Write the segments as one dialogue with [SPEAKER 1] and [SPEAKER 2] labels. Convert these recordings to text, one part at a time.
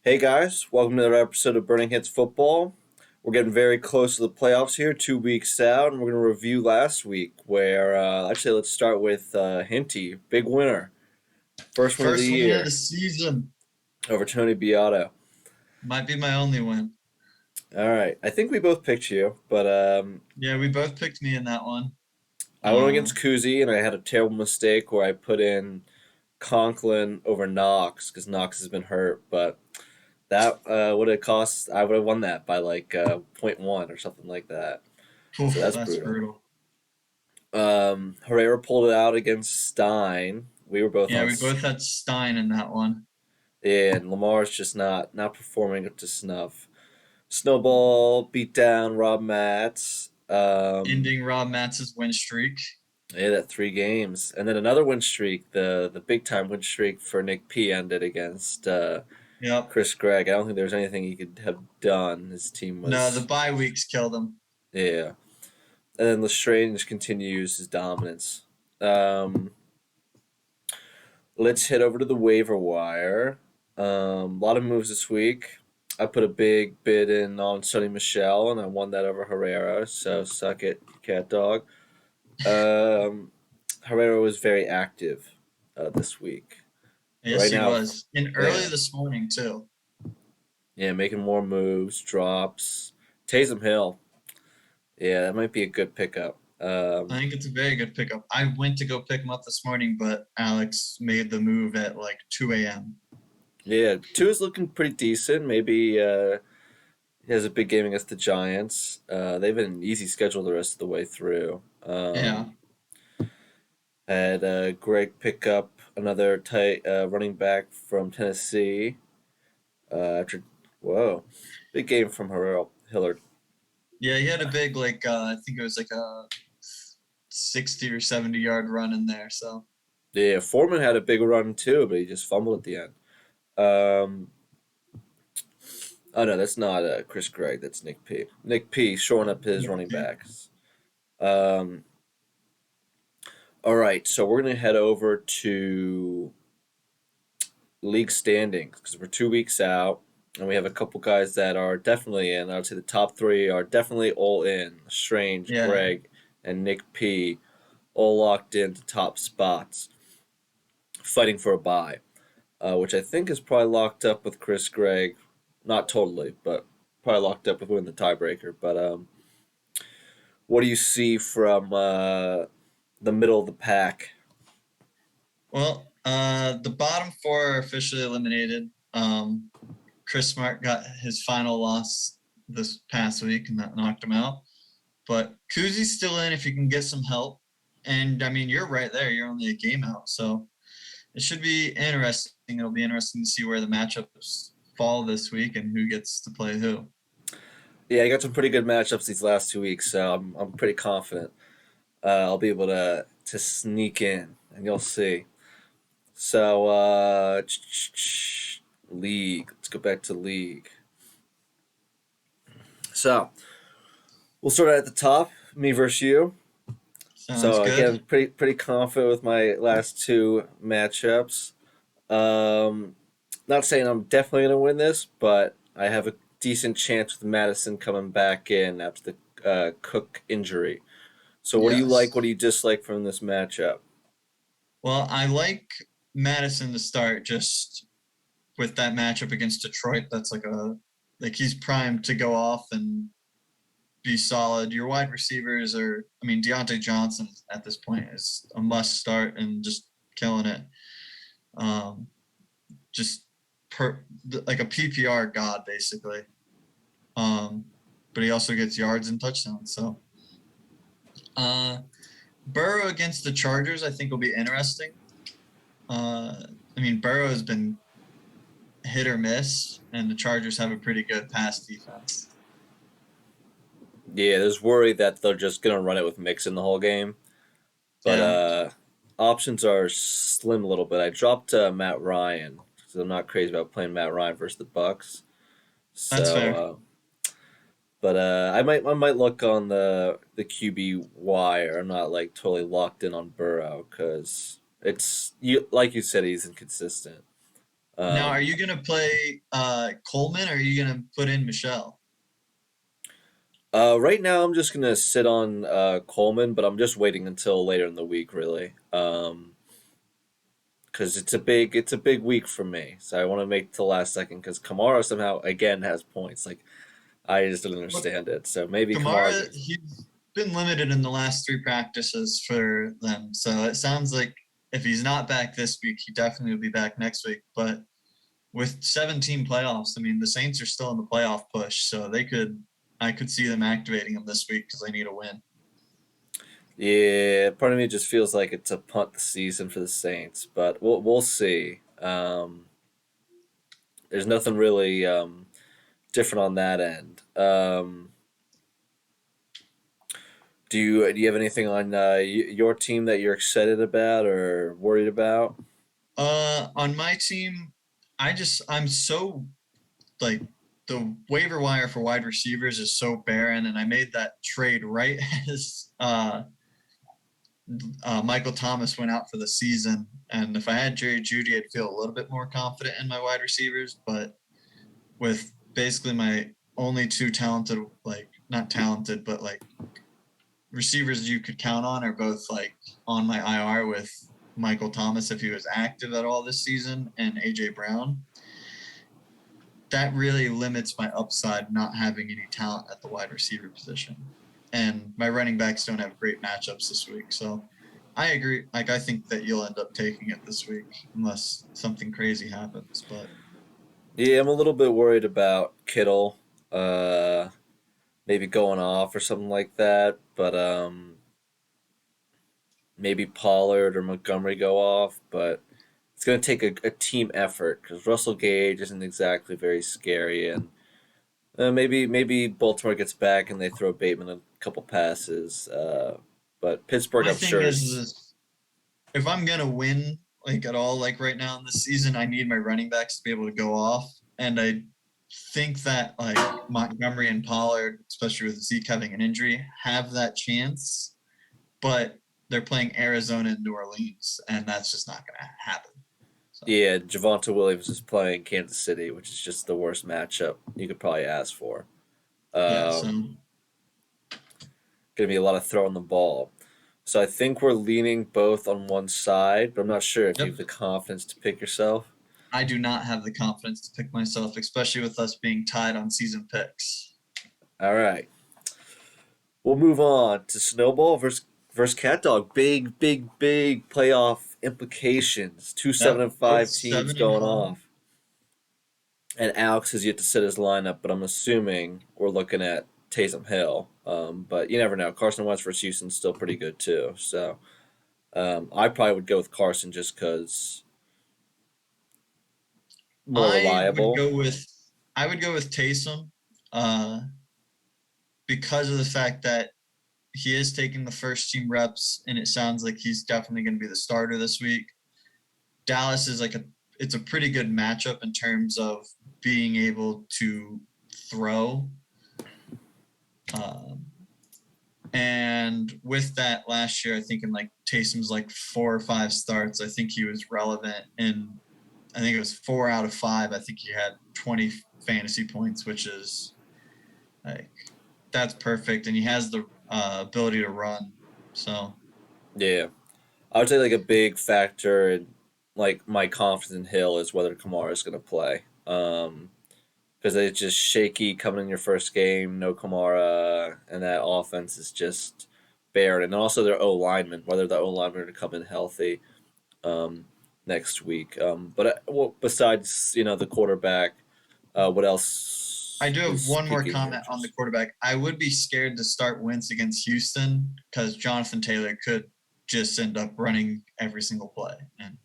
[SPEAKER 1] Hey guys, welcome to another episode of Burning Hits Football. We're getting very close to the playoffs here, 2 weeks out, and we're going to review last week. Where actually, let's start with Hinty, big winner, first win of the
[SPEAKER 2] First win of the
[SPEAKER 1] year
[SPEAKER 2] season.
[SPEAKER 1] over Tony Beato.
[SPEAKER 2] Might be my only win.
[SPEAKER 1] All right, I think we both picked you, but
[SPEAKER 2] Yeah, we both picked me in that one.
[SPEAKER 1] I went
[SPEAKER 2] Uh,
[SPEAKER 1] against Kuzi, and I had a terrible mistake where I put in Conklin over Knox because Knox has been hurt, but that would have cost. I would have won that by like point .1 or something like that. So
[SPEAKER 2] Oof,
[SPEAKER 1] that's
[SPEAKER 2] that's
[SPEAKER 1] brutal.
[SPEAKER 2] brutal.
[SPEAKER 1] Herrera pulled it out against Stein. We were both
[SPEAKER 2] Yeah,
[SPEAKER 1] on,
[SPEAKER 2] we both had Stein in that one.
[SPEAKER 1] and Lamar's just not performing up to snuff. Snowball beat down Rob Matz.
[SPEAKER 2] Ending Rob Matz's win streak.
[SPEAKER 1] Yeah, that 3 games, and then another win streak. The big time win streak for Nick P ended against
[SPEAKER 2] Yep.
[SPEAKER 1] Chris Gregg. I don't think there was anything he could have done. His team
[SPEAKER 2] No, the
[SPEAKER 1] was
[SPEAKER 2] bye weeks killed him.
[SPEAKER 1] yeah, and then Lestrange continues his dominance. Um, let's head over to the waiver wire. A lot of moves this week. I put a big bid in on Sonny Michelle, and I won that over Herrera. So suck it, cat dog. Um, Herrera was very active this week.
[SPEAKER 2] Yes,
[SPEAKER 1] Right
[SPEAKER 2] he
[SPEAKER 1] now,
[SPEAKER 2] was. And early
[SPEAKER 1] yeah,
[SPEAKER 2] this morning, too.
[SPEAKER 1] yeah, making more moves, drops. Taysom Hill, yeah, that might be a good pickup.
[SPEAKER 2] I think it's a very good pickup. I went to go pick him up this morning, but Alex made the move at like 2 a.m.
[SPEAKER 1] Yeah, two is looking pretty decent. Maybe he has a big game against the Giants. They've an easy schedule the rest of the way through.
[SPEAKER 2] Yeah.
[SPEAKER 1] Had Greg pick up another tight running back from Tennessee. After whoa, big game from Hillard.
[SPEAKER 2] Yeah, he had a big, I think it was like a 60 or 70-yard run in there. So,
[SPEAKER 1] Yeah, Foreman had a big run too, but he just fumbled at the end. Um, oh no, that's not Chris Gregg. That's Nick P. Nick P. Showing up his running backs. Um, all right, so we're gonna head over to league standings because we're 2 weeks out, and we have a couple guys that are definitely in. I would say the top three are definitely all in. Strange,
[SPEAKER 2] yeah.
[SPEAKER 1] Greg, and Nick P. all locked into top spots, fighting for a bye, which I think is probably locked up with Chris Gregg. Not totally, but probably locked up with winning the tiebreaker. But what do you see from the middle of the pack?
[SPEAKER 2] Well, the bottom four are officially eliminated. Chris Smart got his final loss this past week, and that knocked him out. But Kuzi's still in if you can get some help. And I mean, you're right there. You're only a game out, so it should be interesting. It'll be interesting to see where the matchups fall this week and who gets to play who.
[SPEAKER 1] Yeah, I got some pretty good matchups these last 2 weeks, so I'm pretty confident I'll be able to sneak in, and you'll see. So league. Let's go back to league. So we'll start at the top. Me versus you.
[SPEAKER 2] Sounds
[SPEAKER 1] So
[SPEAKER 2] good.
[SPEAKER 1] again, pretty confident with my last two matchups. Um, not saying I'm definitely gonna win this, but I have a decent chance with Madison coming back in after the Cook injury. So what do you like?
[SPEAKER 2] Yes.
[SPEAKER 1] What do you dislike from this matchup?
[SPEAKER 2] Well, I like Madison to start just with that matchup against Detroit. That's like he's primed to go off and be solid. Your wide receivers are, I mean, Deontay Johnson at this point is a must start and just killing it. Um, just like a PPR god basically. Um, but he also gets yards and touchdowns. So uh, Burrow against the Chargers, I think will be interesting. Uh, I mean, Burrow has been hit or miss, and the Chargers have a pretty good pass defense.
[SPEAKER 1] Yeah, there's worry that they're just gonna run it with Mixon the whole game, but
[SPEAKER 2] Yeah,
[SPEAKER 1] options are slim a little bit. I dropped Matt Ryan because I'm not crazy about playing Matt Ryan versus the Bucks.
[SPEAKER 2] that's
[SPEAKER 1] So,
[SPEAKER 2] fair.
[SPEAKER 1] but I might look on the QB wire. I'm not like totally locked in on Burrow because it's you like you said he's inconsistent.
[SPEAKER 2] Now, are
[SPEAKER 1] Um,
[SPEAKER 2] you gonna play Coleman or are you gonna put in Michelle?
[SPEAKER 1] right now, I'm just gonna sit on Coleman, but I'm just waiting until later in the week, really, because it's a big week for me. So I want to make it to the last second because Kamara somehow again has points. Like I just didn't
[SPEAKER 2] What
[SPEAKER 1] understand it. So maybe Kamara
[SPEAKER 2] Kamara,
[SPEAKER 1] gets.
[SPEAKER 2] he's been limited in the last three practices for them. So it sounds like if he's not back this week, he definitely will be back next week. But with 17 playoffs, I mean, the Saints are still in the playoff push, so I could see them activating him this week because they need a win.
[SPEAKER 1] Yeah, part of me just feels like it's a punt the season for the Saints, but we'll see. There's nothing really different on that end. Do you have anything on your team that you're excited about or worried about?
[SPEAKER 2] On my team, I'm so like the waiver wire for wide receivers is so barren, and I made that trade right as Michael Thomas went out for the season. And if I had Jerry Judy, I'd feel a little bit more confident in my wide receivers. But with basically my only two talented, like not talented, but like receivers you could count on are both like on my IR with Michael Thomas if he was active at all this season and AJ Brown. That really limits my upside not having any talent at the wide receiver position. And my running backs don't have great matchups this week. So I agree. Like I think that you'll end up taking it this week unless something crazy happens. But
[SPEAKER 1] Yeah, I'm a little bit worried about Kittle, uh, maybe going off or something like that. But maybe Pollard or Montgomery go off. But it's going to take a team effort because Russell Gage isn't exactly very scary, and maybe Baltimore gets back and they throw Bateman a couple passes. But Pittsburgh,
[SPEAKER 2] my
[SPEAKER 1] I'm
[SPEAKER 2] thing
[SPEAKER 1] sure
[SPEAKER 2] is,
[SPEAKER 1] is.
[SPEAKER 2] is if I'm gonna win like at all, like right now in this season, I need my running backs to be able to go off. And I think that like Montgomery and Pollard, especially with Zeke having an injury, have that chance. But they're playing Arizona and New Orleans, and that's just not gonna happen. So
[SPEAKER 1] Yeah, Javonte Williams is playing Kansas City, which is just the worst matchup you could probably ask for.
[SPEAKER 2] yeah, so
[SPEAKER 1] Um, Gonna be a lot of throwing the ball. So I think we're leaning both on one side, but I'm not sure if you
[SPEAKER 2] yep.
[SPEAKER 1] have the confidence to pick yourself.
[SPEAKER 2] I do not have the confidence to pick myself, especially with us being tied on season picks.
[SPEAKER 1] All right, we'll move on to Snowball versus Cat Dog. Big playoff implications. Two seven
[SPEAKER 2] Yep,
[SPEAKER 1] and
[SPEAKER 2] both
[SPEAKER 1] five teams
[SPEAKER 2] 7 and
[SPEAKER 1] going
[SPEAKER 2] 5.
[SPEAKER 1] off. And Alex has yet to set his lineup, but I'm assuming we're looking at Taysom Hill. But you never know. Carson Wentz versus Houston's still pretty good too. So I probably would go with Carson just because more
[SPEAKER 2] I would
[SPEAKER 1] reliable.
[SPEAKER 2] go with I would go with Taysom, uh, because of the fact that he is taking the first team reps, and it sounds like he's definitely going to be the starter this week. Dallas is like it's a pretty good matchup in terms of being able to throw. Um, and with that last year, I think in like Taysom's like 4 or 5 starts, I think he was relevant in I think it was 4 out of 5. I think he had 20 fantasy points, which is like that's perfect, and he has the ability to run. So
[SPEAKER 1] Yeah, I would say like a big factor in like my confidence in Hill is whether Kamara is going to play. Because it's just shaky coming in your first game, no Kamara, and that offense is just barren. And also their O lineman, whether the O lineman are to come in healthy um, next week. Well, besides the quarterback, what
[SPEAKER 2] I
[SPEAKER 1] else
[SPEAKER 2] do have
[SPEAKER 1] is
[SPEAKER 2] one more
[SPEAKER 1] piquing your
[SPEAKER 2] comment on the
[SPEAKER 1] interest?
[SPEAKER 2] quarterback. I would be scared to start Wentz against Houston because Jonathan Taylor could just end up running every single play and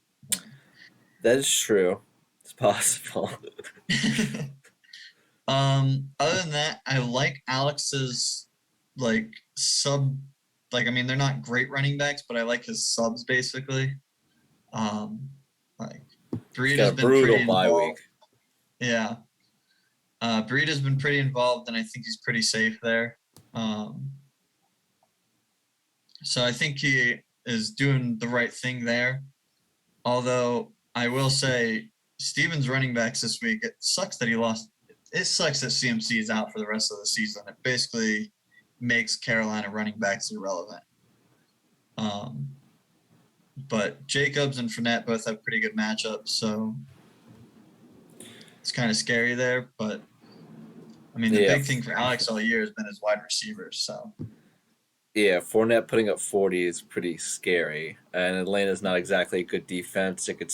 [SPEAKER 1] That is true. It's possible.
[SPEAKER 2] win. Other than that, I like Alex's like sub. Like I mean, they're not great running backs, but I like his subs basically. Um, like
[SPEAKER 1] He's
[SPEAKER 2] Breed
[SPEAKER 1] got
[SPEAKER 2] has
[SPEAKER 1] a
[SPEAKER 2] been
[SPEAKER 1] brutal
[SPEAKER 2] pretty
[SPEAKER 1] bye week.
[SPEAKER 2] involved. Yeah, Breed has been pretty involved, and I think he's pretty safe there. Um, so I think he is doing the right thing there. Although I will say Stevens running backs this week. It sucks that he lost. It sucks that CMC is out for the rest of the season. It basically makes Carolina running backs irrelevant. But Jacobs and Fournette both have pretty good matchups, so it's kind of scary there. But I mean, the big thing for Alex all year has been his wide receivers. So
[SPEAKER 1] yeah, Fournette putting up 40 is pretty scary, and Atlanta's not exactly a good defense. It could,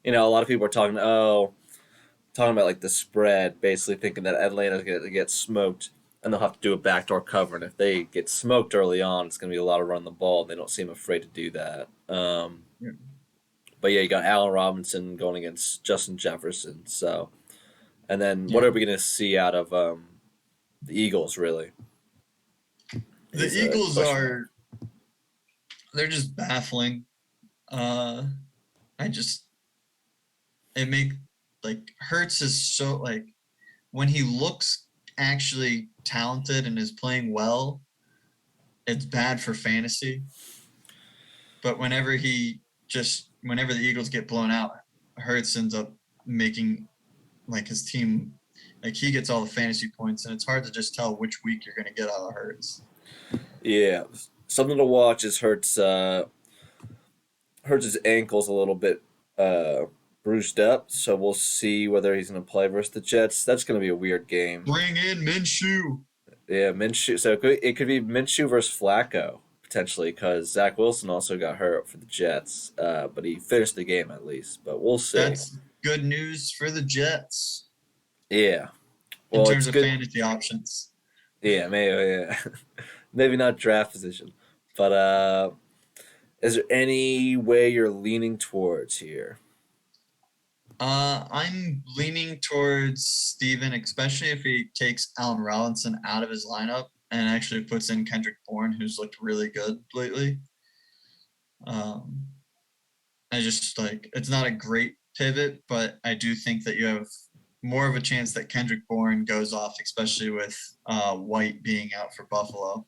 [SPEAKER 1] a lot of people are talking about like the spread, basically thinking that Atlanta's going to get smoked and they'll have to do a backdoor cover. And if they get smoked early on, it's going to be a lot of run the ball. And they don't seem afraid to do that.
[SPEAKER 2] yeah.
[SPEAKER 1] But yeah, you got Allen Robinson going against Justin Jefferson. So, and then
[SPEAKER 2] Yeah.
[SPEAKER 1] what are we going to see out of the Eagles? Really,
[SPEAKER 2] The Eagles they're just baffling. It make like Hurts is so like when he looks actually talented and is playing well, it's bad for fantasy. But whenever the Eagles get blown out, Hurts ends up making like his team like he gets all the fantasy points, and it's hard to just tell which week you're going to get out of Hurts.
[SPEAKER 1] Yeah, something to watch is Hurts. Hurts his ankles a little bit bruised up, so we'll see whether he's going to play versus the Jets. That's going to be a weird game.
[SPEAKER 2] Bring in Minshew.
[SPEAKER 1] Yeah, Minshew. So it could be Minshew versus Flacco potentially because Zach Wilson also got hurt for the Jets, but he finished the game at least. But we'll see.
[SPEAKER 2] That's good news for the Jets.
[SPEAKER 1] Yeah.
[SPEAKER 2] Well, in terms of fantasy options.
[SPEAKER 1] Yeah, maybe. Yeah, maybe not draft position, but is there any way you're leaning towards here?
[SPEAKER 2] I'm leaning towards Steven, especially if he takes Allen Robinson out of his lineup and actually puts in Kendrick Bourne, who's looked really good lately. I just it's not a great pivot, but I do think that you have more of a chance that Kendrick Bourne goes off, especially with White being out for Buffalo.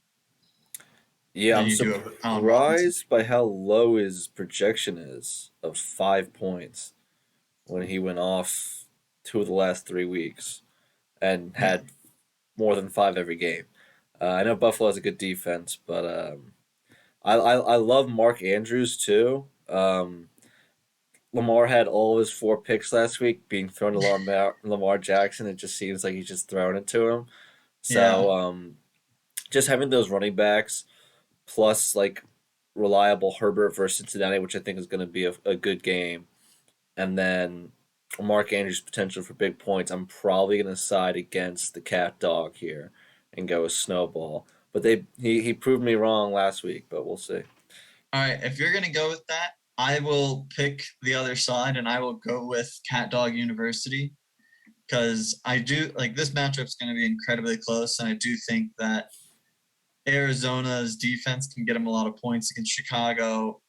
[SPEAKER 1] Yeah, I'm surprised by how low his projection is of 5 points when he went off 2 of the last 3 weeks and had more than 5 every game. I know Buffalo has a good defense, but I love Mark Andrews too. Lamar had all of his 4 picks last week being thrown to Lamar Jackson. It just seems like he's just throwing it to him. So just having those running backs plus like reliable Herbert versus Cincinnati, which I think is going to be a good game, and then Mark Andrews' potential for big points, I'm probably going to side against the cat dog here and go with Snowball. But he proved me wrong last week, but we'll see.
[SPEAKER 2] All right, if you're going to go with that, I will pick the other side and I will go with Cat Dog University because I do this matchup's going to be incredibly close, and I do think that Arizona's defense can get them a lot of points against Chicago.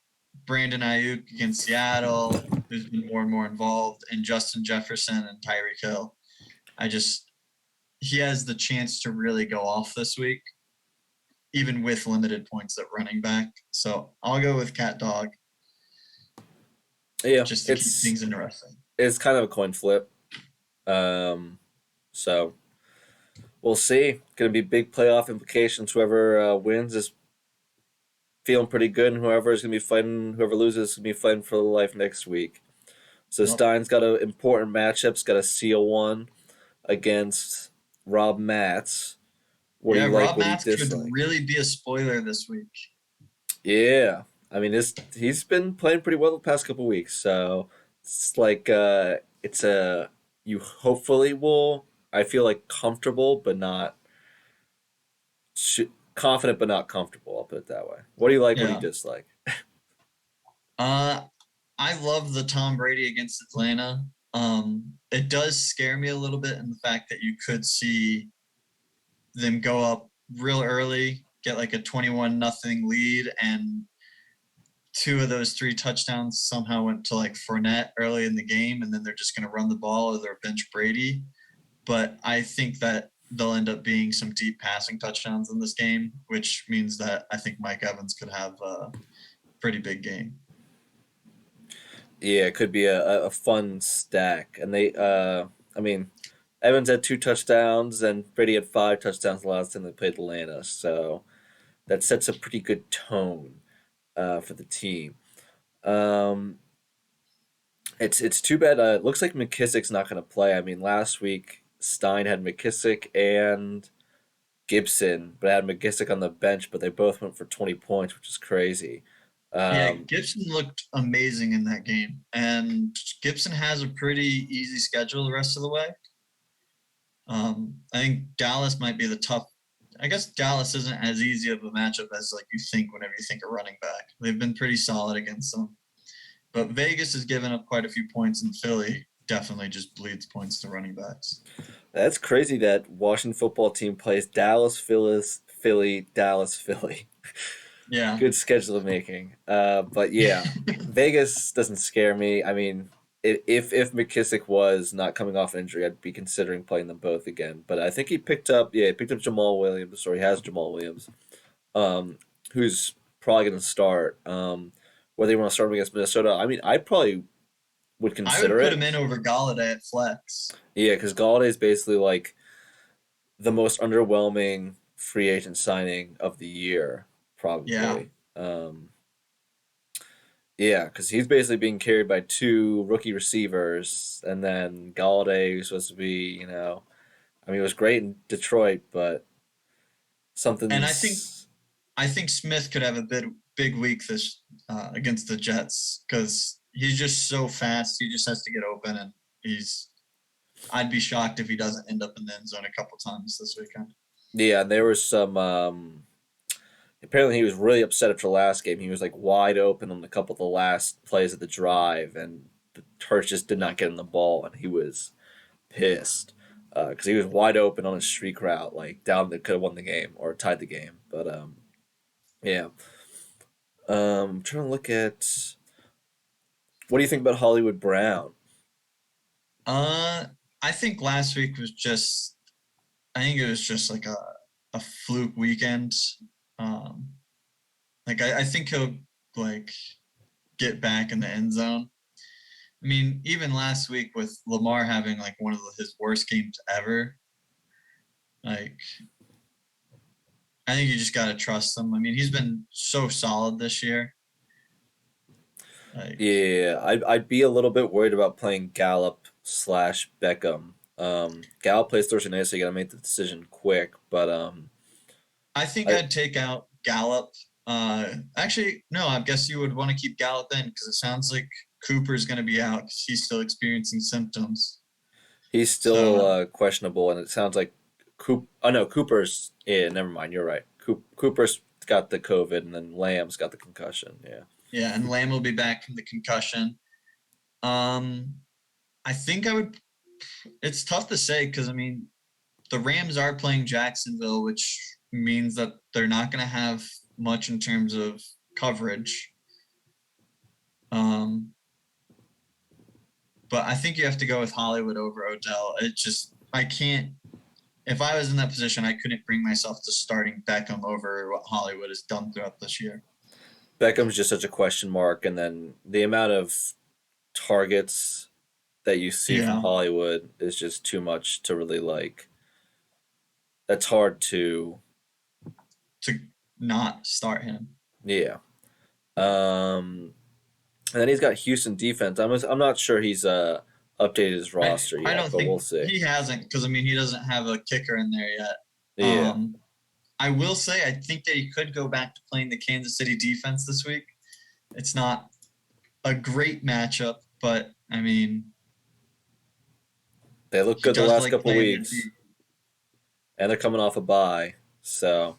[SPEAKER 2] Brandon Ayuk against Seattle, who's been more and more involved, and Justin Jefferson and Tyreek Hill. He has the chance to really go off this week, even with limited points at running back. So I'll go with Cat Dog.
[SPEAKER 1] Yeah,
[SPEAKER 2] just to keep things interesting.
[SPEAKER 1] It's kind of a coin flip. So we'll see. Going to be big playoff implications. Whoever wins is feeling pretty good, and whoever loses is going to be fighting for life next week. So Stein's got an important matchup. Got to seal one against Rob Matz.
[SPEAKER 2] Rob Matz could really be a spoiler this week.
[SPEAKER 1] Yeah. I mean, he's been playing pretty well the past couple of weeks, so it's like you hopefully will. I feel like comfortable, but not confident, but not comfortable. I'll put it that way. What do you like? Yeah. What do you dislike?
[SPEAKER 2] I love the Tom Brady against Atlanta. It does scare me a little bit in the fact that you could see them go up real early, get like a 21-0 lead, and 2 of those 3 touchdowns somehow went to like Fournette early in the game, and then they're just going to run the ball or they're bench Brady. But I think that they'll end up being some deep passing touchdowns in this game, which means that I think Mike Evans could have a pretty big game.
[SPEAKER 1] Yeah, it could be a fun stack. And I mean, Evans had 2 touchdowns and Brady had 5 touchdowns the last time they played Atlanta. So that sets a pretty good tone for the team. Um, it's too bad. It looks like McKissick's not going to play. I mean, last week Stein had McKissick and Gibson, but had McKissick on the bench, but they both went for 20 points, which is crazy.
[SPEAKER 2] Yeah,
[SPEAKER 1] Um,
[SPEAKER 2] Gibson looked amazing in that game, and Gibson has a pretty easy schedule the rest of the way. I think Dallas might be the tough. I guess Dallas isn't as easy of a matchup as like you think whenever you think of running back. They've been pretty solid against them, but Vegas has given up quite a few points, and Philly definitely just bleeds points to running backs.
[SPEAKER 1] that's crazy that Washington football team plays Dallas, Philly, Dallas, Philly.
[SPEAKER 2] Yeah,
[SPEAKER 1] Good schedule making. But yeah, Vegas doesn't scare me. I mean, if McKissick was not coming off injury, I'd be considering playing them both again. But I think he picked up Jamal Williams, or he has Jamal Williams, um, who's probably going to start. Whether you want to start him against Minnesota, I mean, I probably would
[SPEAKER 2] I would
[SPEAKER 1] consider
[SPEAKER 2] put
[SPEAKER 1] it.
[SPEAKER 2] him in over Galladay at flex.
[SPEAKER 1] Yeah, because Galladay is basically like the most underwhelming free agent signing of the year,
[SPEAKER 2] Yeah,
[SPEAKER 1] probably. Yeah, because he's basically being carried by 2 rookie receivers, and then Galladay, who's supposed to be, I mean, it was great in Detroit, but
[SPEAKER 2] and I think
[SPEAKER 1] something's,
[SPEAKER 2] I think Smith could have a big week this against the Jets because he's just so fast. He just has to get open, and he's. I'd be shocked if he doesn't end up in the end zone a couple times this weekend.
[SPEAKER 1] yeah. And there was some. Apparently, he was really upset after the last game. He was like wide open on a couple of the last plays of the drive, and the Hurts just did not get in the ball, and he was pissed because he was wide open on a streak route, like down that could have won the game or tied the game. But yeah. I'm trying to look at what do you think about Hollywood Brown?
[SPEAKER 2] Uh, I think last week was just. I think it was just like a fluke weekend. Um, like I think he'll like get back in the end zone. I mean, even last week with Lamar having like one of his worst games ever, like I think you just got to trust him. I mean, he's been so solid this year. Like,
[SPEAKER 1] Yeah, I'd be a little bit worried about playing Gallup slash Beckham. Gallup plays Thursday night, so you gotta make the decision quick. But
[SPEAKER 2] I think
[SPEAKER 1] I
[SPEAKER 2] I'd take out Gallup. Actually, no, I guess you would want to keep Gallup in because it sounds like Cooper's going to be out because he's still experiencing symptoms.
[SPEAKER 1] he's still
[SPEAKER 2] So,
[SPEAKER 1] questionable, and it sounds like Coop. Oh no, Cooper's. Yeah, never mind. You're right. Cooper's got the COVID, and then Lamb's got the concussion. Yeah.
[SPEAKER 2] yeah, and Lamb will be back from the concussion. Um, I think I would. It's tough to say because, I mean, the Rams are playing Jacksonville, which means that they're not going to have much in terms of coverage. Um, but I think you have to go with Hollywood over Odell. It just I can't. If I was in that position, I couldn't bring myself to starting Beckham over what Hollywood has done throughout this year.
[SPEAKER 1] Beckham's just such a question mark, and then the amount of targets that you see from
[SPEAKER 2] Yeah,
[SPEAKER 1] Hollywood is just too much to really like. That's hard to,
[SPEAKER 2] to not start him.
[SPEAKER 1] yeah. And then he's got Houston defense. I'm not sure he's updated his roster
[SPEAKER 2] I
[SPEAKER 1] yet,
[SPEAKER 2] don't
[SPEAKER 1] but we'll
[SPEAKER 2] think
[SPEAKER 1] see.
[SPEAKER 2] he hasn't because, I mean, he doesn't have a kicker in there yet.
[SPEAKER 1] Yeah,
[SPEAKER 2] Um, I will say I think that he could go back to playing the Kansas City defense this week. It's not a great matchup, but I mean,
[SPEAKER 1] they look
[SPEAKER 2] he
[SPEAKER 1] good the
[SPEAKER 2] does
[SPEAKER 1] last
[SPEAKER 2] like
[SPEAKER 1] couple
[SPEAKER 2] playing their
[SPEAKER 1] weeks,
[SPEAKER 2] D.
[SPEAKER 1] and they're coming off a bye. So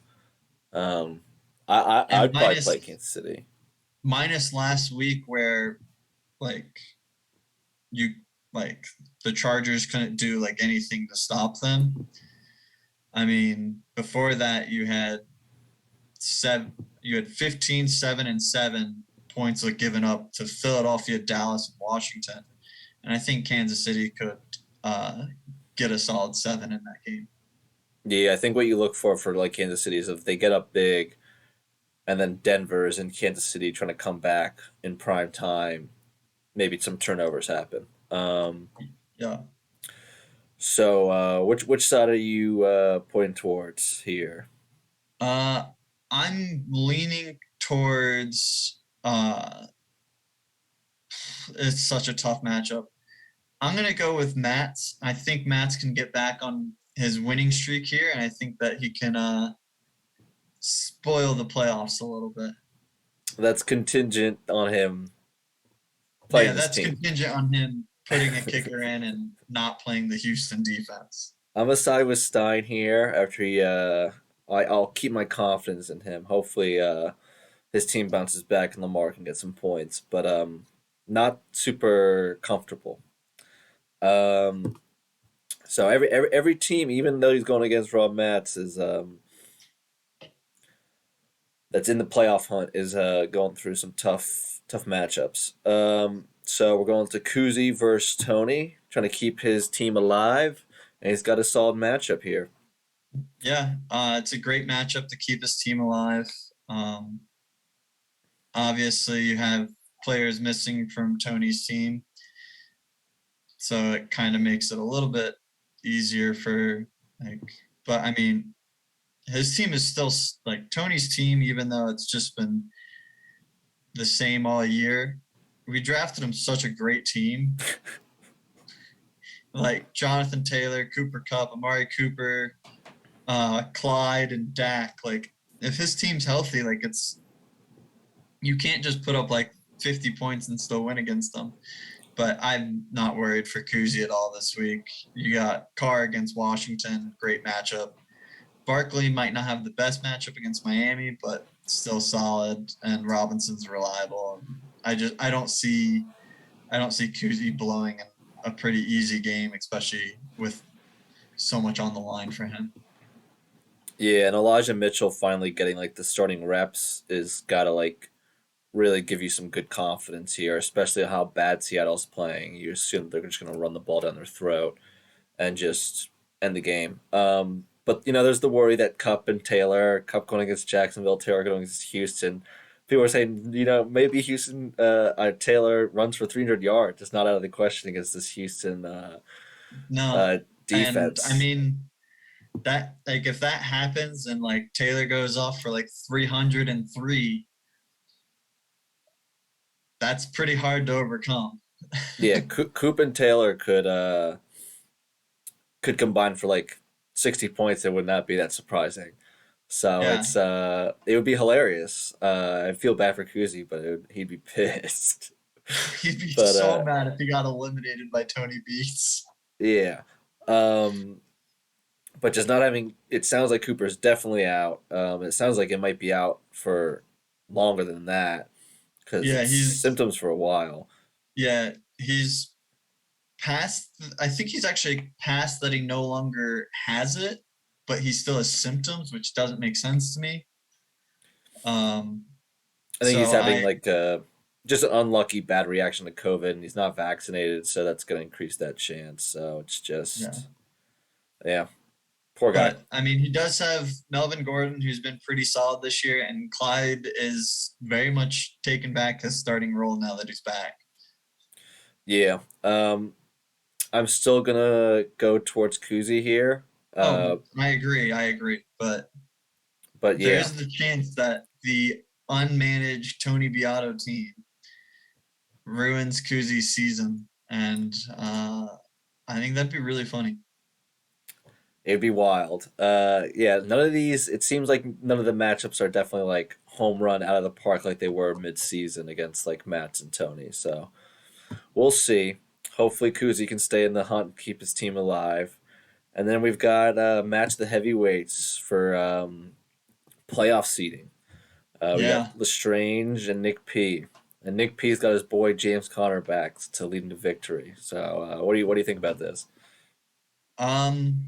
[SPEAKER 1] um,
[SPEAKER 2] And
[SPEAKER 1] I'd probably play Kansas City.
[SPEAKER 2] minus last week where like you like the Chargers couldn't do like anything to stop them. I mean, before that you had 15, 7, and 7 points like given up to Philadelphia, Dallas, and Washington. And I think Kansas City could uh, get a solid 7 in that game.
[SPEAKER 1] Yeah, I think what you look for like Kansas City is if they get up big, and then Denver is in Kansas City trying to come back in prime time. maybe some turnovers happen.
[SPEAKER 2] Yeah.
[SPEAKER 1] So which side are you pointing towards here?
[SPEAKER 2] Uh, I'm leaning towards. It's such a tough matchup. I'm gonna go with Mats. I think Mats can get back on his winning streak here, and I think that he can spoil the playoffs a little bit.
[SPEAKER 1] That's contingent on him
[SPEAKER 2] Yeah,
[SPEAKER 1] playing this
[SPEAKER 2] that's
[SPEAKER 1] team.
[SPEAKER 2] contingent on him putting a kicker in and not playing the Houston defense.
[SPEAKER 1] I'm gonna side with Stein here after he. I'll keep my confidence in him. Hopefully, his team bounces back and Lamar can get some points, but not super comfortable. Um, so every team, even though he's going against Rob Matz, is that's in the playoff hunt is going through some tough matchups. So we're going to Kuzi versus Tony, trying to keep his team alive, and he's got a solid matchup here.
[SPEAKER 2] Yeah, it's a great matchup to keep his team alive. Um, Obviously, you have players missing from Tony's team, so it kind of makes it a little bit easier for like. But I mean, his team is still like Tony's team, even though it's just been the same all year. We drafted him such a great team, like Jonathan Taylor, Cooper Cup, Amari Cooper, Clyde, and Dak. Like, if his team's healthy, like you can't just put up like 50 points and still win against them. But I'm not worried for Kuzi at all this week. You got Carr against Washington, great matchup. Barkley might not have the best matchup against Miami, but still solid. And Robinson's reliable. I don't see Kuzi blowing a pretty easy game, especially with so much on the line for him.
[SPEAKER 1] Yeah, and Elijah Mitchell finally getting like the starting reps is gotta like really give you some good confidence here, especially how bad Seattle's playing. You assume they're just gonna run the ball down their throat and just end the game. But there's the worry that Cup going against Jacksonville, Taylor going against Houston. People are saying, maybe Houston, Taylor runs for 300 yards. It's not out of the question against this Houston
[SPEAKER 2] No, and I
[SPEAKER 1] defense.
[SPEAKER 2] mean that like if that happens and like Taylor goes off for like 303, that's pretty hard to overcome.
[SPEAKER 1] Yeah, Coop and Taylor could combine for like 60 points. It would not be that surprising. So
[SPEAKER 2] Yeah,
[SPEAKER 1] it would be hilarious. I feel bad for Kuzi, but he'd be pissed.
[SPEAKER 2] he'd be
[SPEAKER 1] But
[SPEAKER 2] so mad if he got eliminated by Tony Beats.
[SPEAKER 1] yeah. Um, but just not having it sounds like Cooper's definitely out. It sounds like it might be out for longer than that because
[SPEAKER 2] Yeah,
[SPEAKER 1] it's symptoms for a while.
[SPEAKER 2] he's past. I think he's actually past that he no longer has it, but he still has symptoms, which doesn't make sense to me. Um,
[SPEAKER 1] I think he's
[SPEAKER 2] so
[SPEAKER 1] having
[SPEAKER 2] I
[SPEAKER 1] like just an unlucky bad reaction to COVID, and he's not vaccinated, so that's going to increase that chance. So it's
[SPEAKER 2] yeah.
[SPEAKER 1] just yeah, poor guy.
[SPEAKER 2] But I mean, he does have Melvin Gordon, who's been pretty solid this year, and Clyde is very much taken back his starting role now that he's back.
[SPEAKER 1] Yeah. I'm still gonna go towards Kuzi here.
[SPEAKER 2] Oh,
[SPEAKER 1] Uh,
[SPEAKER 2] I agree. But
[SPEAKER 1] but
[SPEAKER 2] there
[SPEAKER 1] yeah,
[SPEAKER 2] is the chance that the unmanaged Tony Beato team ruins Kuzi's season, and I think that'd be really funny.
[SPEAKER 1] it'd be wild. Yeah, none of these. It seems like none of the matchups are definitely like home run out of the park like they were mid season against like Mats and Tony. So we'll see. Hopefully, Kuzi can stay in the hunt, keep his team alive. And then we've got match the heavyweights for playoff seeding. We got
[SPEAKER 2] Yeah.
[SPEAKER 1] Lestrange and Nick P. And Nick P's got his boy James Conner back to lead him to victory. So what do you think about this?
[SPEAKER 2] Um,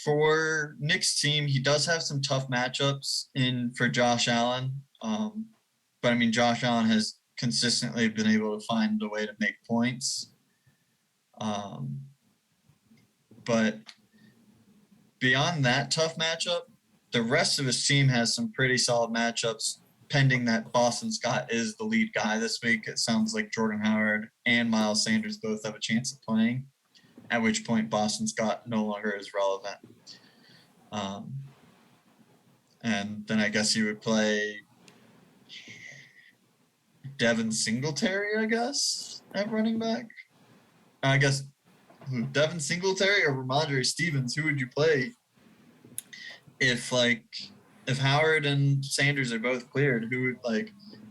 [SPEAKER 2] for Nick's team, he does have some tough matchups in for Josh Allen. But I mean, Josh Allen has consistently been able to find a way to make points. Um, but beyond that tough matchup, the rest of his team has some pretty solid matchups. pending that Boston Scott is the lead guy this week, it sounds like Jordan Howard and Miles Sanders both have a chance of playing, at which point Boston Scott no longer is relevant. And then I guess you would play Devin Singletary, I guess, at running back. I guess Devin Singletary or Ramondre Stevens, who would you play if Howard and Sanders are both cleared? Who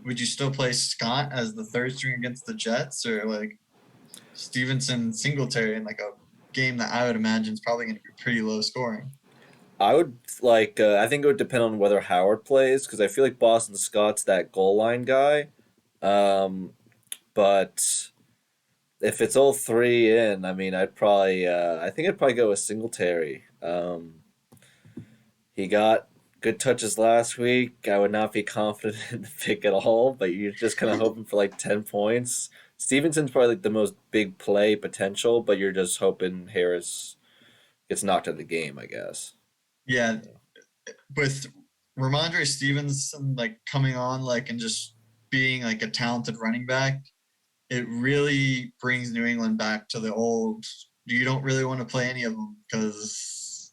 [SPEAKER 2] would you still play Scott as the third string against the Jets, or like Stevenson Singletary in like a game that I would imagine is probably going to be pretty low scoring?
[SPEAKER 1] I would like. I think it would depend on whether Howard plays because I feel like Boston Scott's that goal line guy. But if it's all three in, I mean, I'd probably. I think I'd probably go with Singletary. He got good touches last week. I would not be confident in the pick at all, but you're just kind of hoping for like 10 points. Stevenson's probably like the most big play potential, but you're just hoping Harris gets knocked out of the game, I guess.
[SPEAKER 2] Yeah, with Ramondre Stevenson like coming on and just being like a talented running back, it really brings New England back to the old. You don't really want to play any of them because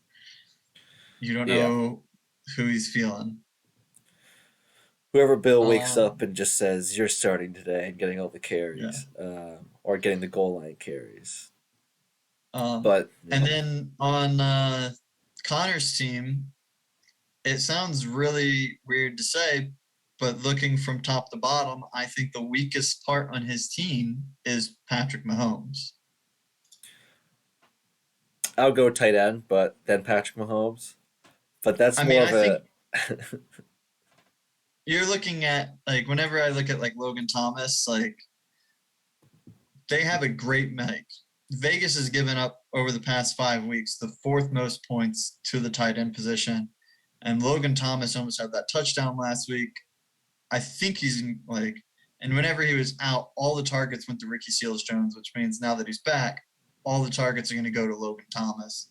[SPEAKER 2] you don't
[SPEAKER 1] Yeah.
[SPEAKER 2] know who he's feeling.
[SPEAKER 1] Whoever Bill wakes
[SPEAKER 2] Um,
[SPEAKER 1] up and just says, "You're starting today," and getting all the
[SPEAKER 2] yeah.
[SPEAKER 1] carries, or getting the goal line carries.
[SPEAKER 2] Um,
[SPEAKER 1] But
[SPEAKER 2] and then on Connor's team, it sounds really weird to say, but looking from top to bottom, I think the weakest part on his team is Patrick Mahomes.
[SPEAKER 1] I'll go tight end, but then Patrick Mahomes. But that's
[SPEAKER 2] I mean,
[SPEAKER 1] more
[SPEAKER 2] I
[SPEAKER 1] of a
[SPEAKER 2] think you're looking at whenever I look at Logan Thomas, they have a great Vegas has given up over the past 5 weeks the fourth most points to the tight end position, and Logan Thomas almost had that touchdown last week. I think he's and whenever he was out, all the targets went to Ricky Seals-Jones, which means now that he's back, all the targets are going to go to Logan Thomas.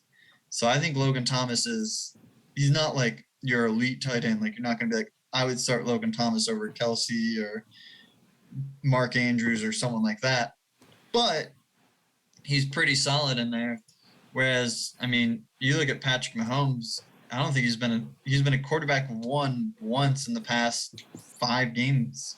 [SPEAKER 2] So I think Logan Thomas he's not like your elite tight end. You're not going to be I would start Logan Thomas over Kelsey or Mark Andrews or someone like that. But he's pretty solid in there. Whereas, I mean, you look at Patrick Mahomes, I don't think he's been a quarterback one once in the past 5 games.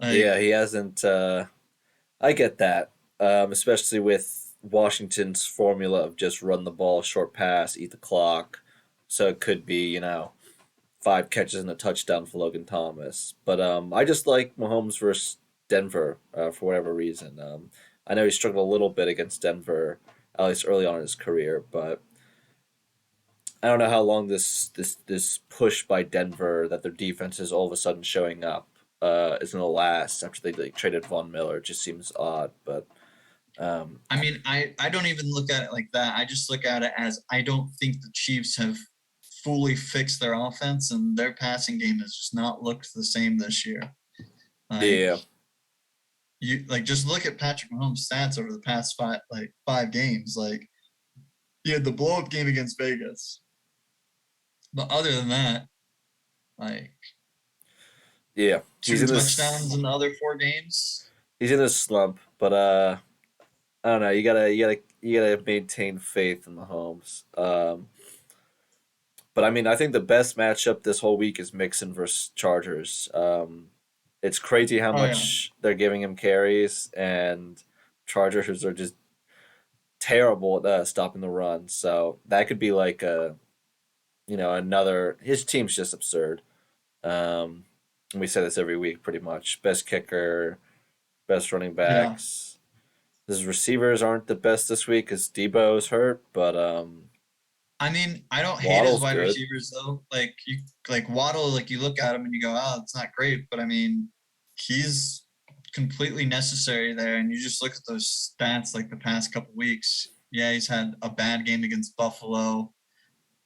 [SPEAKER 1] yeah, he hasn't. I get that, especially with Washington's formula of just run the ball, short pass, eat the clock. So it could be 5 catches and a touchdown for Logan Thomas. But I just like Mahomes versus Denver for whatever reason. I know he struggled a little bit against Denver, at least early on in his career, but I don't know how long this push by Denver that their defense is all of a sudden showing up is going to last after they traded Von Miller. It just seems odd, but
[SPEAKER 2] I mean, I don't even look at it like that. I just look at it as I don't think the Chiefs have fully fixed their offense, and their passing game has just not looked the same this year.
[SPEAKER 1] yeah,
[SPEAKER 2] You just look at Patrick Mahomes' stats over the past 5 games. He had the blow up game against Vegas, but other than that, like
[SPEAKER 1] yeah, he's
[SPEAKER 2] 2
[SPEAKER 1] in
[SPEAKER 2] touchdowns
[SPEAKER 1] this
[SPEAKER 2] in the other 4 games.
[SPEAKER 1] he's in this slump, but I don't know. You gotta maintain faith in Mahomes. But I mean, I think the best matchup this whole week is Mixon versus Chargers. It's crazy how
[SPEAKER 2] Oh yeah,
[SPEAKER 1] much they're giving him carries, and Chargers are just terrible at stopping the run. So that could be like another. His team's just absurd. And we say this every week, pretty much. Best kicker, best running
[SPEAKER 2] yeah.
[SPEAKER 1] backs. His receivers aren't the best this week because Debo's hurt, but
[SPEAKER 2] I mean, I don't hate his
[SPEAKER 1] Waddle's
[SPEAKER 2] wide
[SPEAKER 1] good.
[SPEAKER 2] receivers though. Waddle, you look at him and you go, "Oh, it's not great," but I mean, he's completely necessary there. And you just look at those stats the past couple weeks. Yeah, he's had a bad game against Buffalo,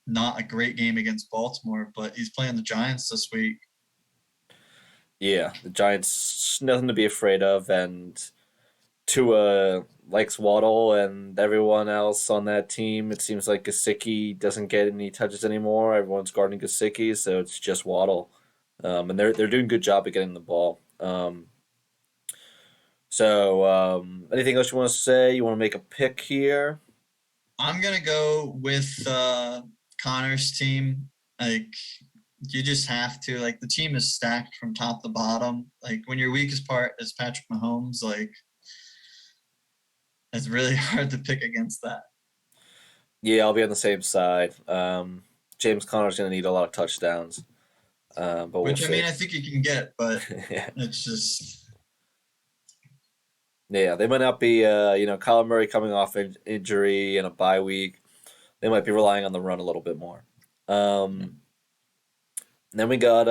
[SPEAKER 2] not a great game against Baltimore, but he's playing the Giants this week.
[SPEAKER 1] Yeah, the Giants nothing to be afraid of, and Tua likes Waddle, and everyone else on that team, it seems like Gesicki doesn't get any touches anymore. Everyone's guarding Gesicki, so it's just Waddle, and they're doing a good job of getting the ball. Anything else you want to say? You want to make a pick here?
[SPEAKER 2] I'm gonna go with Connor's team. Like you just have to. Like the team is stacked from top to bottom. Like when your weakest part is Patrick Mahomes, like it's really hard to pick against that.
[SPEAKER 1] Yeah, I'll be on the same side. James Conner's going to need a lot of touchdowns, but we'll
[SPEAKER 2] Which I
[SPEAKER 1] see.
[SPEAKER 2] mean I think you can get, but
[SPEAKER 1] Yeah.
[SPEAKER 2] it's just
[SPEAKER 1] Yeah, they might not be, Kyler Murray coming off injury and a bye week. They might be relying on the run a little bit more. Um, then we got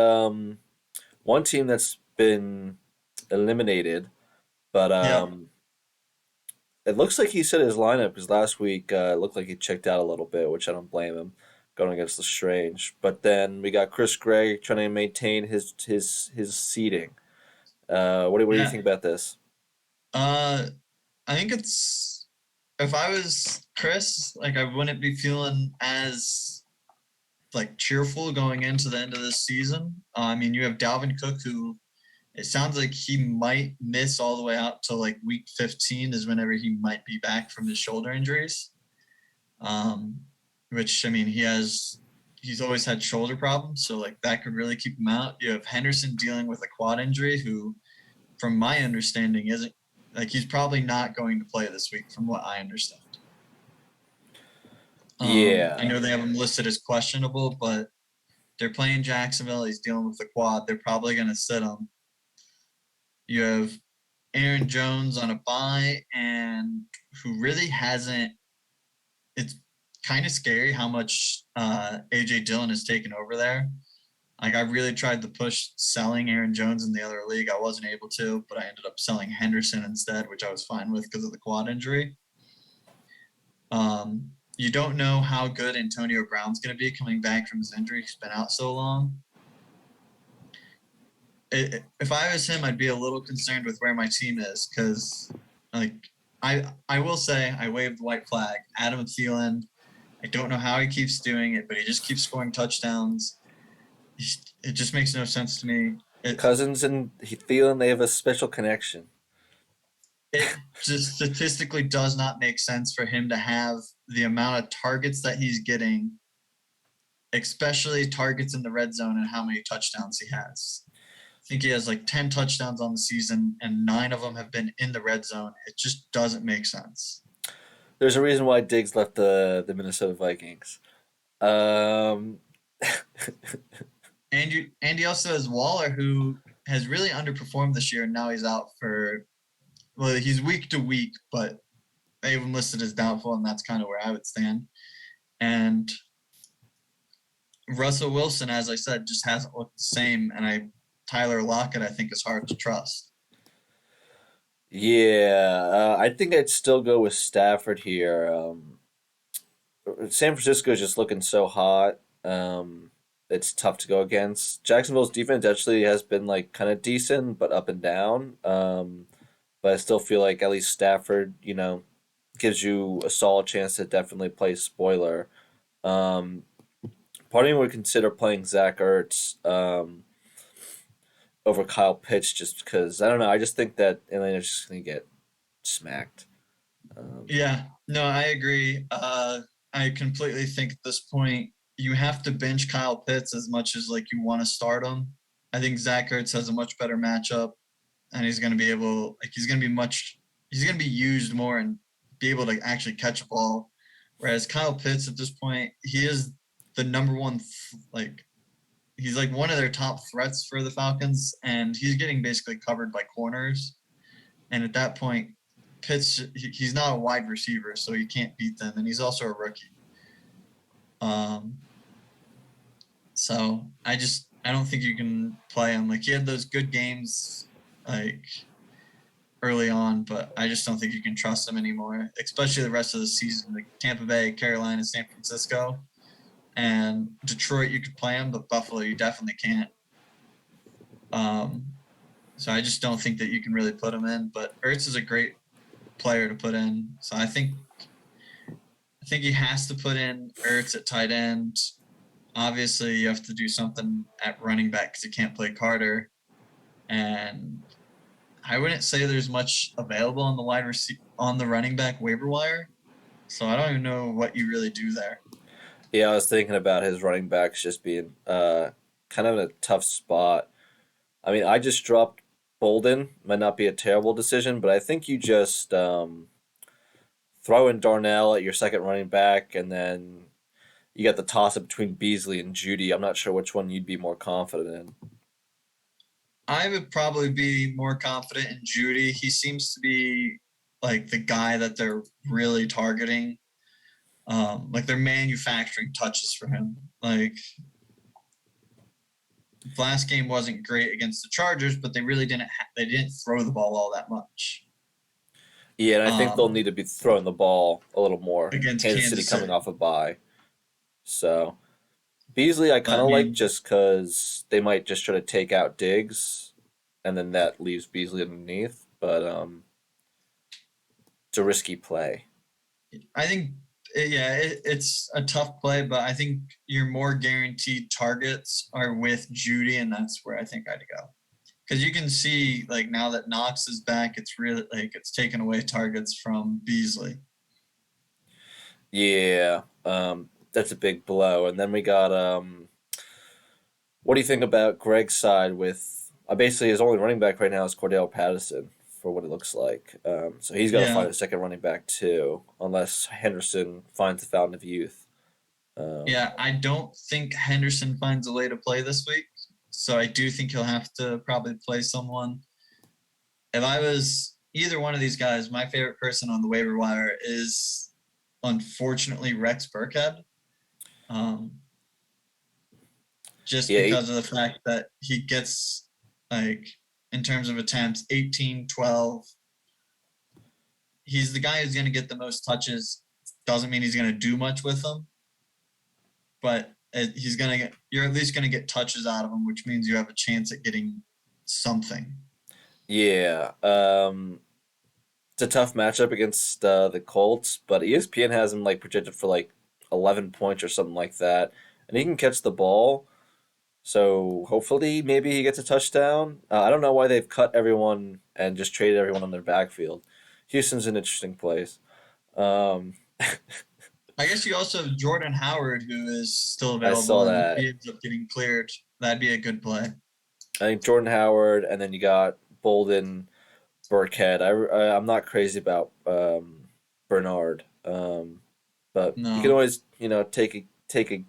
[SPEAKER 1] one team that's been eliminated, but
[SPEAKER 2] yeah.
[SPEAKER 1] it looks like he set his lineup because last week it looked like he checked out a little bit, which I don't blame him going against the Strange. But then we got Chris Gregg trying to maintain his seating. What do you
[SPEAKER 2] Yeah.
[SPEAKER 1] think about this?
[SPEAKER 2] Uh I think it's if I was Chris, like I wouldn't be feeling as like cheerful going into the end of this season. I mean, you have Dalvin Cook, who it sounds like he might miss all the way out to like week 15 is whenever he might be back from his shoulder injuries. Um, which I mean, he's always had shoulder problems, so like that could really keep him out. You have Henderson dealing with a quad injury, who, from my understanding, isn't like he's probably not going to play this week, from what I understand. I
[SPEAKER 1] Yeah,
[SPEAKER 2] know they have him listed as questionable, but they're playing Jacksonville. He's dealing with the quad. They're probably going to sit him. You have Aaron Jones on a bye, and who really hasn't. It's kind of scary how much AJ Dillon has taken over there. Like I really tried to push selling Aaron Jones in the other league. I wasn't able to, but I ended up selling Henderson instead, which I was fine with because of the quad injury. You don't know how good Antonio Brown's going to be coming back from his injury. He's been out so long. If I was him, I'd be a little concerned with where my team is because, like, I will say I waved the white flag. Adam Thielen, I don't know how he keeps doing it, but he just keeps scoring touchdowns. It just makes no sense to me.
[SPEAKER 1] Cousins and Thielen, they have a special connection.
[SPEAKER 2] It just statistically does not make sense for him to have the amount of targets that he's getting, especially targets in the red zone, and how many touchdowns he has. I think he has like 10 touchdowns on the season, and 9 of them have been in the red zone. It just doesn't make sense.
[SPEAKER 1] There's a reason why Diggs left the Minnesota Vikings. Um,
[SPEAKER 2] And he also has Waller, who has really underperformed this year, and now he's out for, well, he's week to week, but they have him listed as doubtful, and that's kind of where I would stand. And Russell Wilson, as I said, just hasn't looked the same, and Tyler Lockett, I think, is hard to trust.
[SPEAKER 1] yeah, I think I'd still go with Stafford here. San Francisco is just looking so hot. It's tough to go against. Jacksonville's defense actually has been like kind of decent, but up and down. But I still feel like at least Stafford, gives you a solid chance to definitely play spoiler. Um, Part of me would consider playing Zach Ertz over Kyle Pitts just because I don't know. I just think that Atlanta's just gonna get smacked. Um,
[SPEAKER 2] Yeah, no, I agree. I completely think at this point you have to bench Kyle Pitts as much as like you want to start him. I think Zach Ertz has a much better matchup, and he's going to be able, like, he's going to be used more and be able to actually catch a ball. Whereas Kyle Pitts at this point, he is the number one, like, he's like one of their top threats for the Falcons, and he's getting basically covered by corners. And at that point, Pitts, he's not a wide receiver, so you can't beat them, and he's also a rookie. Um, so I don't think you can play him. Like he had those good games, like early on, but I just don't think you can trust him anymore, especially the rest of the season. Like Tampa Bay, Carolina, San Francisco, and Detroit, you could play him, but Buffalo, you definitely can't. Um, so I just don't think that you can really put him in. But Ertz is a great player to put in. So I think he has to put in Ertz at tight end. Obviously, you have to do something at running back because you can't play Carter. And I wouldn't say there's much available on the running back waiver wire. So I don't even know what you really do there.
[SPEAKER 1] Yeah, I was thinking about his running backs just being kind of in a tough spot. I mean, I just dropped Bolden. Might not be a terrible decision, but I think you just throw in Darnell at your second running back, and then you got the toss up between Beasley and Judy. I'm not sure which one you'd be more confident in.
[SPEAKER 2] I would probably be more confident in Judy. He seems to be like the guy that they're really targeting. Like they're manufacturing touches for him. Like last game wasn't great against the Chargers, but they really they didn't throw the ball all that much.
[SPEAKER 1] Yeah, and I think they'll need to be throwing the ball a little more.
[SPEAKER 2] Against
[SPEAKER 1] Kansas City
[SPEAKER 2] Kansas
[SPEAKER 1] coming
[SPEAKER 2] City.
[SPEAKER 1] off a bye. So Beasley, I kind
[SPEAKER 2] I
[SPEAKER 1] of like
[SPEAKER 2] mean,
[SPEAKER 1] just because they might just try to take out Diggs, and then that leaves Beasley underneath. But it's a risky play.
[SPEAKER 2] I think, yeah, it's a tough play, but I think your more guaranteed targets are with Judy, and that's where I think I'd go. Because you can see, like, now that Knox is back, it's really, like, it's taken away targets from Beasley.
[SPEAKER 1] Yeah, that's a big blow. And then we got what do you think about Greg's side with basically his only running back right now is Cordell Patterson for what it looks like. So he's got to
[SPEAKER 2] Yeah.
[SPEAKER 1] find a second running back too, unless Henderson finds the fountain of youth.
[SPEAKER 2] Yeah, I don't think Henderson finds a way to play this week. So I do think he'll have to probably play someone. If I was either one of these guys, my favorite person on the waiver wire is unfortunately Rex Burkhead. Just
[SPEAKER 1] Yeah,
[SPEAKER 2] because of the fact that he gets, like, in terms of attempts, 18, 12. He's the guy who's going to get the most touches. Doesn't mean he's going to do much with them, but he's going to get, you're at least going to get touches out of him, which means you have a chance at getting something.
[SPEAKER 1] yeah. It's a tough matchup against the Colts, but ESPN has him like projected for like 11 points or something like that, and he can catch the ball. So hopefully, maybe he gets a touchdown. I don't know why they've cut everyone and just traded everyone on their backfield. Houston's an interesting place. Um,
[SPEAKER 2] I guess you also have Jordan Howard, who is still
[SPEAKER 1] I
[SPEAKER 2] available,
[SPEAKER 1] saw
[SPEAKER 2] and if
[SPEAKER 1] that.
[SPEAKER 2] he ends up getting cleared, that'd be a good play.
[SPEAKER 1] I think Jordan Howard, and then you got Bolden, Burkhead. I'm not crazy about Bernard, but you can
[SPEAKER 2] No.
[SPEAKER 1] always take a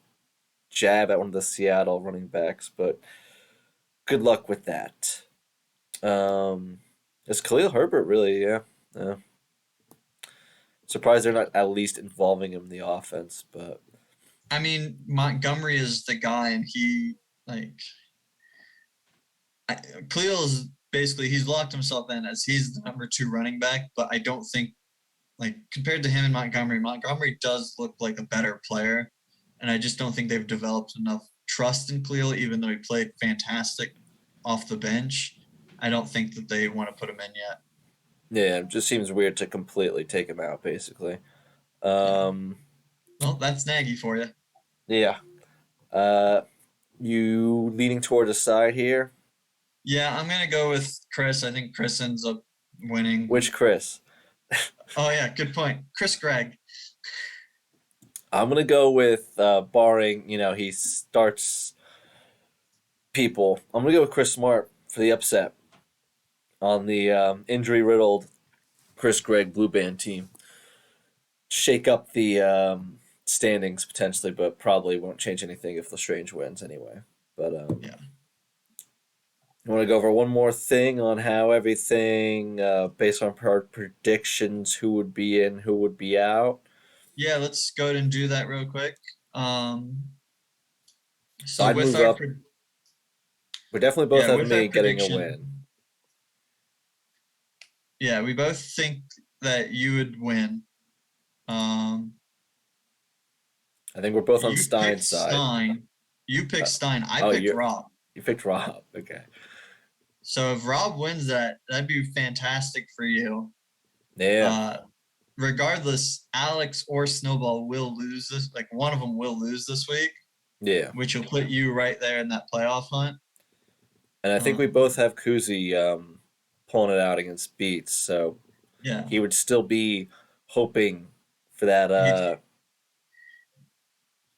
[SPEAKER 1] jab at one of the Seattle running backs. But good luck with that. Is Khalil Herbert really? Yeah, yeah. Surprised they're not at least involving him in the offense, but
[SPEAKER 2] I mean, Montgomery is the guy, and he, like, Khalil is basically, he's locked himself in as he's the number 2 running back, but I don't think, like, compared to him and Montgomery does look like a better player, and I just don't think they've developed enough trust in Khalil, even though he played fantastic off the bench. I don't think that they want to put him in yet.
[SPEAKER 1] yeah, it just seems weird to completely take him out, basically.
[SPEAKER 2] Yeah.
[SPEAKER 1] Um,
[SPEAKER 2] Well, that's Nagy for you.
[SPEAKER 1] yeah. Uh, you leaning toward a side here?
[SPEAKER 2] Yeah, I'm gonna go with Chris. I think Chris ends up winning.
[SPEAKER 1] Which Chris?
[SPEAKER 2] Oh yeah, good point. Chris Gregg.
[SPEAKER 1] I'm gonna go with barring he starts people. I'm gonna go with Chris Smart for the upset on the injury riddled Chris Gregg Blue Band team. Shake up the standings potentially, but probably won't change anything if Lestrange wins anyway. But
[SPEAKER 2] Yeah.
[SPEAKER 1] I want to go over one more thing on how everything, based on predictions, who would be in, who would be out.
[SPEAKER 2] Yeah, let's go ahead and do that real quick.
[SPEAKER 1] So
[SPEAKER 2] So
[SPEAKER 1] I'd
[SPEAKER 2] with
[SPEAKER 1] move
[SPEAKER 2] our
[SPEAKER 1] up. We definitely both have me getting a
[SPEAKER 2] prediction,
[SPEAKER 1] win.
[SPEAKER 2] yeah, we both think that you would win. Um,
[SPEAKER 1] I think we're both on
[SPEAKER 2] you picked
[SPEAKER 1] Stein's side.
[SPEAKER 2] Stein. You picked Stein. I
[SPEAKER 1] Oh,
[SPEAKER 2] picked Rob.
[SPEAKER 1] you picked Rob. Okay.
[SPEAKER 2] So if Rob wins that, that'd be fantastic for you.
[SPEAKER 1] Yeah,
[SPEAKER 2] Regardless, Alex or Snowball will lose this. Like one of them will lose this week,
[SPEAKER 1] yeah.
[SPEAKER 2] which will put you right there in that playoff hunt.
[SPEAKER 1] And I think we
[SPEAKER 2] Um,
[SPEAKER 1] both have Kuzi pulling it out against Beats, so
[SPEAKER 2] yeah,
[SPEAKER 1] he would still be hoping for that.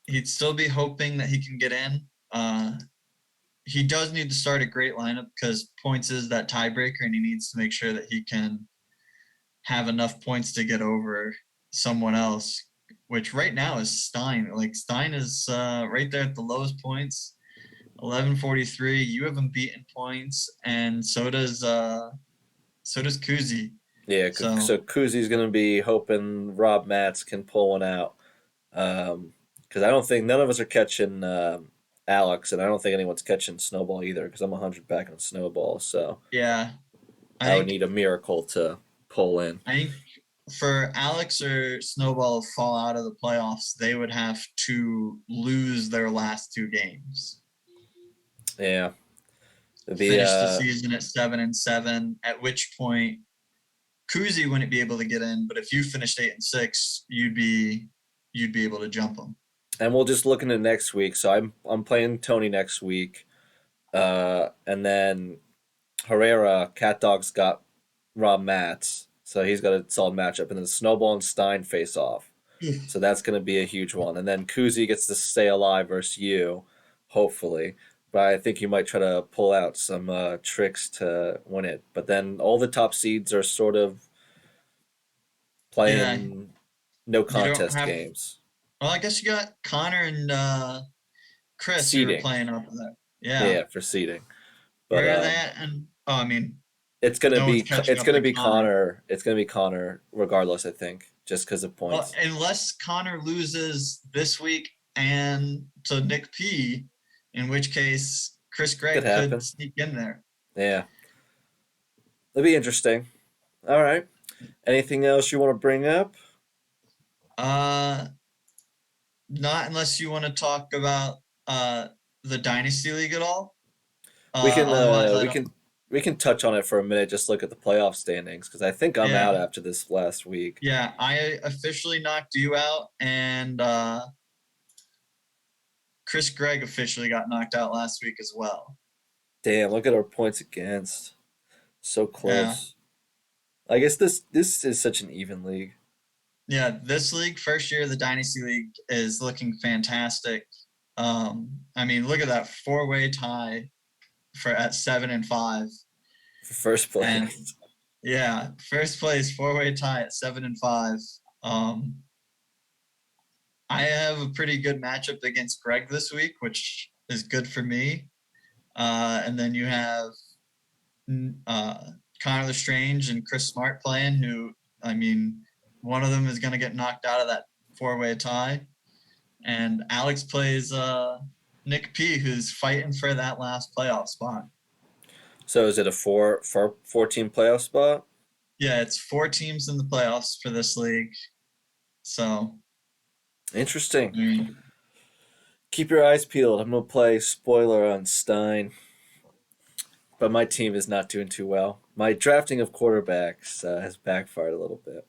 [SPEAKER 2] he'd he'd still be hoping that he can get in. He does need to start a great lineup because points is that tiebreaker, and he needs to make sure that he can have enough points to get over someone else. Which right now is Stein. Like Stein is right there at the lowest points, 1143. You have him beaten points, and so does Kuzi.
[SPEAKER 1] Yeah,
[SPEAKER 2] So
[SPEAKER 1] so Kuzi's gonna be hoping Rob Matz can pull one out. Because I don't think none of us are catching Alex, and I don't think anyone's catching Snowball either. Because I'm 100 back on Snowball, so
[SPEAKER 2] yeah, I
[SPEAKER 1] I would
[SPEAKER 2] think
[SPEAKER 1] need a miracle to pull in.
[SPEAKER 2] I think for Alex or Snowball to fall out of the playoffs, they would have to lose their last two games.
[SPEAKER 1] Yeah, the
[SPEAKER 2] Finish the season at 7-7, at which point Kuzi wouldn't be able to get in, but if you finished 8-6, you'd be able to jump them.
[SPEAKER 1] and we'll just look into next week. So I'm playing Tony next week, and then Herrera Cat Dog's got Rob Matz, so he's got a solid matchup, and then Snowball and Stein face off. So that's going to be a huge one. And then Kuzi gets to stay alive versus you, hopefully. But I think you might try to pull out some tricks to win it. But then all the top seeds are sort of
[SPEAKER 2] Yeah,
[SPEAKER 1] playing no
[SPEAKER 2] you don't
[SPEAKER 1] contest
[SPEAKER 2] have.
[SPEAKER 1] games.
[SPEAKER 2] Well, I guess you got Connor and Chris who are
[SPEAKER 1] Seeding.
[SPEAKER 2] playing up there. Yeah,
[SPEAKER 1] Yeah, for seeding. But
[SPEAKER 2] where are they at? And I mean, no one's catching
[SPEAKER 1] it's
[SPEAKER 2] up
[SPEAKER 1] gonna
[SPEAKER 2] to
[SPEAKER 1] be
[SPEAKER 2] Connor.
[SPEAKER 1] Connor. It's gonna be Connor regardless, I think, just because of
[SPEAKER 2] Well,
[SPEAKER 1] points.
[SPEAKER 2] unless Connor loses this week and to Nick P, in which case Chris
[SPEAKER 1] Could
[SPEAKER 2] Gregg could
[SPEAKER 1] happen.
[SPEAKER 2] sneak in there.
[SPEAKER 1] Yeah. It'll be interesting. All right. Anything else you want to bring up?
[SPEAKER 2] Uh, Not unless you want to talk about the Dynasty League at all.
[SPEAKER 1] We can
[SPEAKER 2] Otherwise, I
[SPEAKER 1] we
[SPEAKER 2] don't.
[SPEAKER 1] can we can touch on it for a minute. Just look at the playoff standings because I think I'm out
[SPEAKER 2] Yeah,
[SPEAKER 1] after this last week.
[SPEAKER 2] yeah. I officially knocked you out, and Chris Gregg officially got knocked out last week as well.
[SPEAKER 1] Damn, look at our points against. So
[SPEAKER 2] Yeah,
[SPEAKER 1] close. I guess this is such an even league.
[SPEAKER 2] yeah. This league, first year of the Dynasty League, is looking fantastic. I mean, look at that four-way tie for at 7-5,
[SPEAKER 1] For first
[SPEAKER 2] and
[SPEAKER 1] place.
[SPEAKER 2] yeah, first place four-way tie at 7-5. Um, I have a pretty good matchup against Greg this week, which is good for me. And then you have uh, Connor Lestrange and Chris Smart playing, who, I mean, one of them is going to get knocked out of that four-way tie. And Alex plays Nick P, who's fighting for that last playoff spot.
[SPEAKER 1] So is it a four team playoff spot?
[SPEAKER 2] Yeah, it's four teams in the playoffs for this league. So,
[SPEAKER 1] Interesting.
[SPEAKER 2] I mean,
[SPEAKER 1] Keep your eyes peeled. I'm gonna play spoiler on Stein, but my team is not doing too well. My drafting of quarterbacks has backfired a little bit,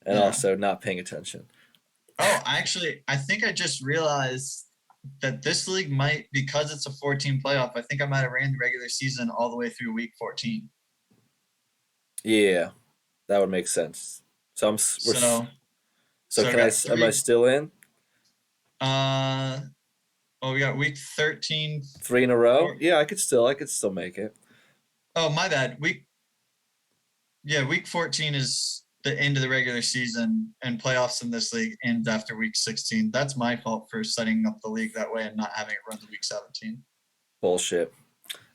[SPEAKER 1] and
[SPEAKER 2] yeah.
[SPEAKER 1] also not paying attention.
[SPEAKER 2] Oh, actually, I think I just realized that this league might, because it's a 14 playoff, I think I might have ran the regular season all the way through week 14.
[SPEAKER 1] Yeah, that would make sense. So
[SPEAKER 2] So,
[SPEAKER 1] so
[SPEAKER 2] I
[SPEAKER 1] can I
[SPEAKER 2] got
[SPEAKER 1] am I
[SPEAKER 2] three.
[SPEAKER 1] still in
[SPEAKER 2] Uh, we got week 13.
[SPEAKER 1] 3 in a row? Yeah, I could still make it.
[SPEAKER 2] Oh, my bad. Week 14 is the end of the regular season, and playoffs in this league ends after week 16. That's my fault for setting up the league that way and not having it run to week 17.
[SPEAKER 1] Bullshit.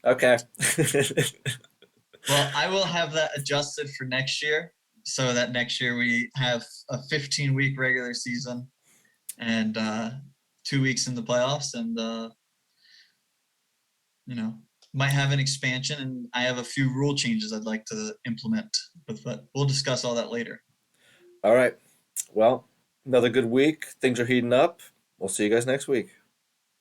[SPEAKER 1] Okay.
[SPEAKER 2] Well, I will have that adjusted for next year so that next year we have a 15-week regular season and 2 weeks in the playoffs, and might have an expansion, and I have a few rule changes I'd like to implement, but we'll discuss all that later.
[SPEAKER 1] All right. Well, another good week. Things are heating up. We'll see you guys next week.